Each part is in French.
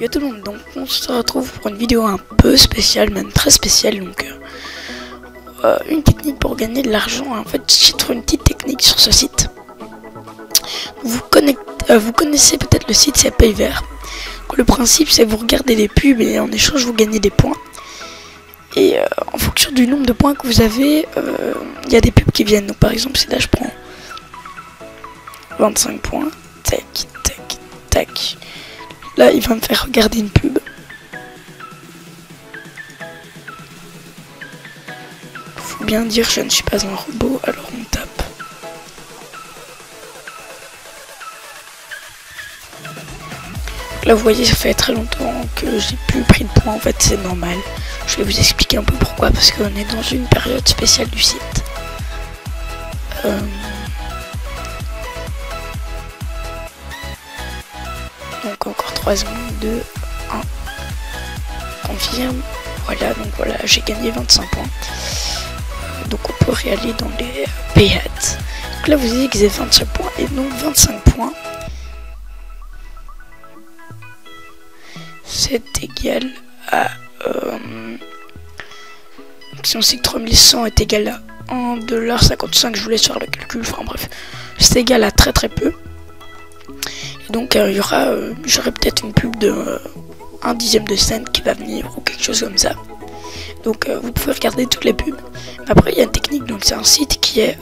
Yo tout le monde, donc on se retrouve pour une vidéo un peu spéciale, même très spéciale. Donc une technique pour gagner de l'argent. En fait, j'ai trouvé une petite technique sur ce site. Vous connaissez peut-être le site, c'est Payvert. Le principe, c'est vous regardez les pubs et en échange vous gagnez des points. Et en fonction du nombre de points que vous avez, il y a des pubs qui viennent. Donc par exemple, si là je prends 25 points, tac, tac, tac. Là, il va me faire regarder une pub. Faut bien dire, je ne suis pas un robot, alors on tape. Là, vous voyez, ça fait très longtemps que j'ai plus pris de points. En fait, c'est normal. Je vais vous expliquer un peu pourquoi, parce qu'on est dans une période spéciale du site. Donc encore 3 secondes, 2, 1, confirme, voilà, donc voilà, j'ai gagné 25 points. Donc on peut réaller dans les payouts. Donc là vous voyez que j'ai 25 points et donc 25 points. C'est égal à... si on sait que 3100 est égal à 1,55$, je vous laisse faire le calcul, enfin bref, c'est égal à très peu. Donc il y aura, j'aurai peut-être une pub de 1/10 de cent qui va venir ou quelque chose comme ça. Donc vous pouvez regarder toutes les pubs. Après il y a une technique, donc c'est un site qui est,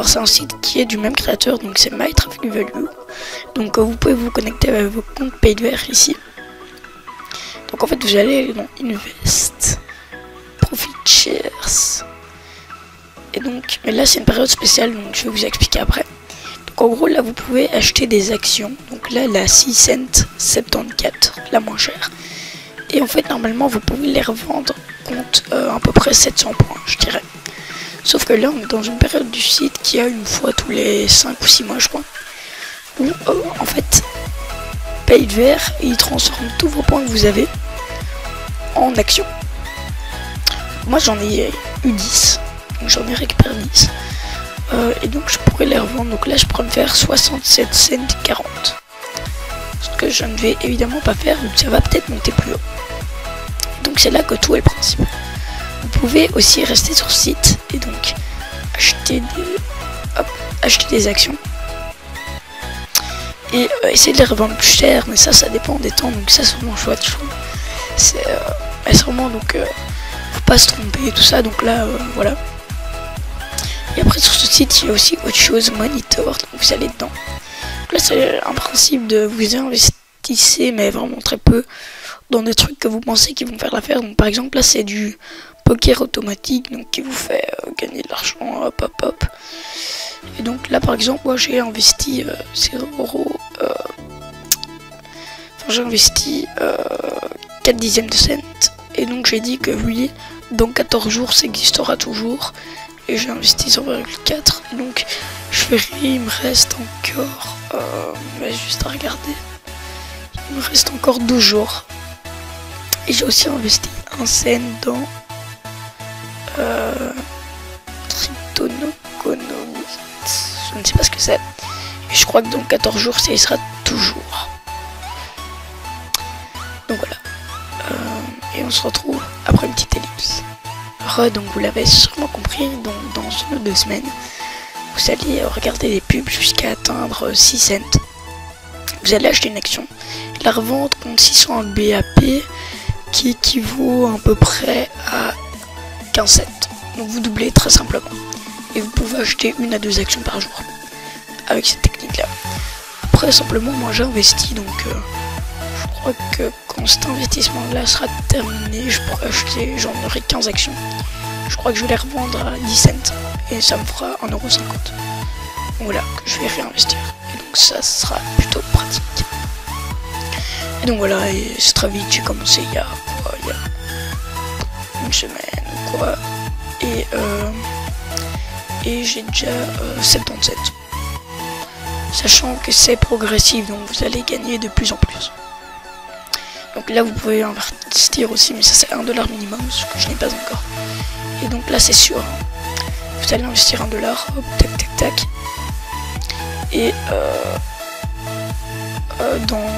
c'est un site qui est du même créateur, donc c'est My Traffic Value. Donc vous pouvez vous connecter avec vos comptes Payvert ici. Donc en fait vous allez dans Invest, Profit Shares. Et donc, mais là c'est une période spéciale, donc je vais vous expliquer après. En gros, là, vous pouvez acheter des actions. Donc là, la 6 cents 74, la moins chère. Et en fait, normalement, vous pouvez les revendre contre à peu près 700 points, je dirais. Sauf que là, on est dans une période du site qui a une fois tous les 5 ou 6 mois, je crois. Où, en fait, Payvert, il transforme tous vos points que vous avez en actions. Moi, j'en ai eu 10. Donc, j'en ai récupéré 10. Et donc je pourrais les revendre, donc là je pourrais me faire 67 cents 40. Ce que je ne vais évidemment pas faire, donc ça va peut-être monter plus haut. Donc c'est là que tout est le principe. Vous pouvez aussi rester sur site et donc acheter des actions. Et essayer de les revendre plus cher, mais ça dépend des temps, donc ça c'est vraiment chouette, je trouve. C'est vraiment donc faut pas se tromper et tout ça, donc là voilà. Et après sur ce site il y a aussi autre chose, Monitor, donc vous allez dedans. Donc là c'est un principe de vous investissez mais vraiment très peu dans des trucs que vous pensez qui vont faire l'affaire. Donc par exemple là c'est du poker automatique, donc qui vous fait gagner de l'argent, hop hop hop. Et donc là par exemple moi j'ai investi 0 €, j'ai investi 4/10 de cent. Et donc j'ai dit que oui, dans 14 jours ça existera toujours. Et j'ai investi 0,4. Donc je verrai, il me reste encore mais juste à regarder, il me reste encore 12 jours. Et j'ai aussi investi 1 cent dans Cryptonoconomist, je ne sais pas ce que c'est. Et je crois que dans 14 jours ça y sera toujours. Donc voilà, et on se retrouve après une petite ellipse. Donc vous l'avez sûrement compris, donc dans une ou 2 semaines, vous allez regarder les pubs jusqu'à atteindre 6 cents. Vous allez acheter une action, la revendre contre 600 BAP qui équivaut à peu près à 15 cents. Donc vous doublez très simplement. Et vous pouvez acheter 1 à 2 actions par jour avec cette technique là. Après simplement moi j'ai investi, donc je crois que quand cet investissement là sera terminé, je pourrai acheter, j'en aurai 15 actions. Je crois que je vais les revendre à 10 cents et ça me fera 1,50 €. Donc voilà, que je vais réinvestir. Et donc ça sera plutôt pratique. Et donc voilà, et c'est très vite, j'ai commencé il y a une semaine ou quoi. Et j'ai déjà 77. Sachant que c'est progressif, donc vous allez gagner de plus en plus. Donc là vous pouvez investir aussi, mais ça c'est 1 $ minimum, ce que je n'ai pas encore. Et donc là c'est sûr, vous allez investir 1 $, hop, tac tac tac. Et dans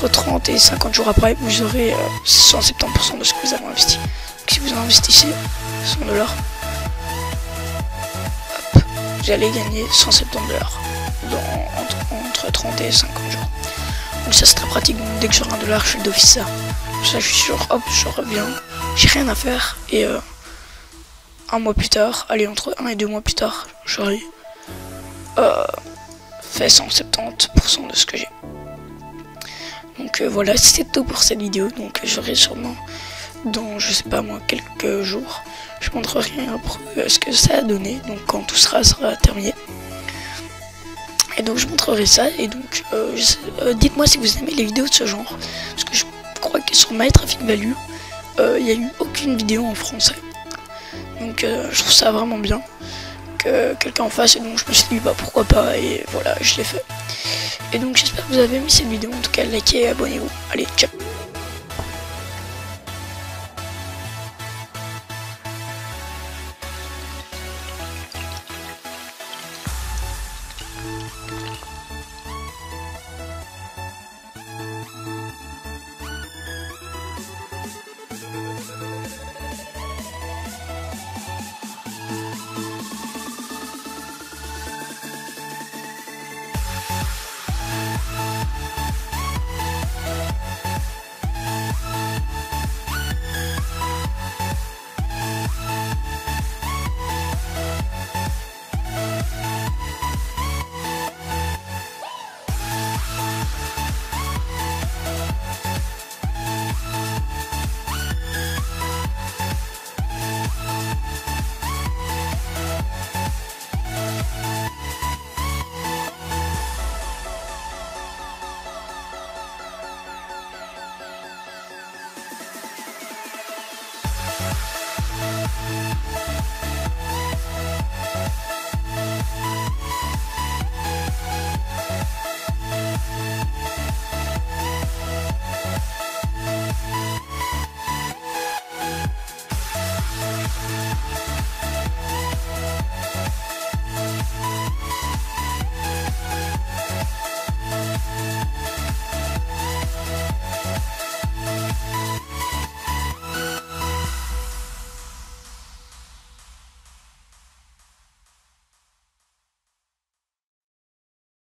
entre 30 et 50 jours après, vous aurez 170% de ce que vous avez investi. Donc si vous investissez 100 $, vous allez gagner 170 $ entre 30 et 50 jours. Donc ça c'est très pratique. Donc dès que j'aurai $1, je fais d'office ça. Ça je suis sûr, hop, je reviens, j'ai rien à faire et un mois plus tard, allez entre 1 et 2 mois plus tard, j'aurai fait 170% de ce que j'ai. Donc voilà, c'était tout pour cette vidéo. Donc j'aurai sûrement dans, je sais pas moi, quelques jours, je montrerai un peu ce que ça a donné. Donc quand tout sera terminé. Et donc je montrerai ça. Et donc dites-moi si vous aimez les vidéos de ce genre, parce que je crois que sur My Traffic Value, il n'y a eu aucune vidéo en français. Donc je trouve ça vraiment bien que quelqu'un en fasse, et donc je me suis dit bah pourquoi pas, et voilà, je l'ai fait. Et donc j'espère que vous avez aimé cette vidéo, en tout cas likez et abonnez-vous. Allez, ciao.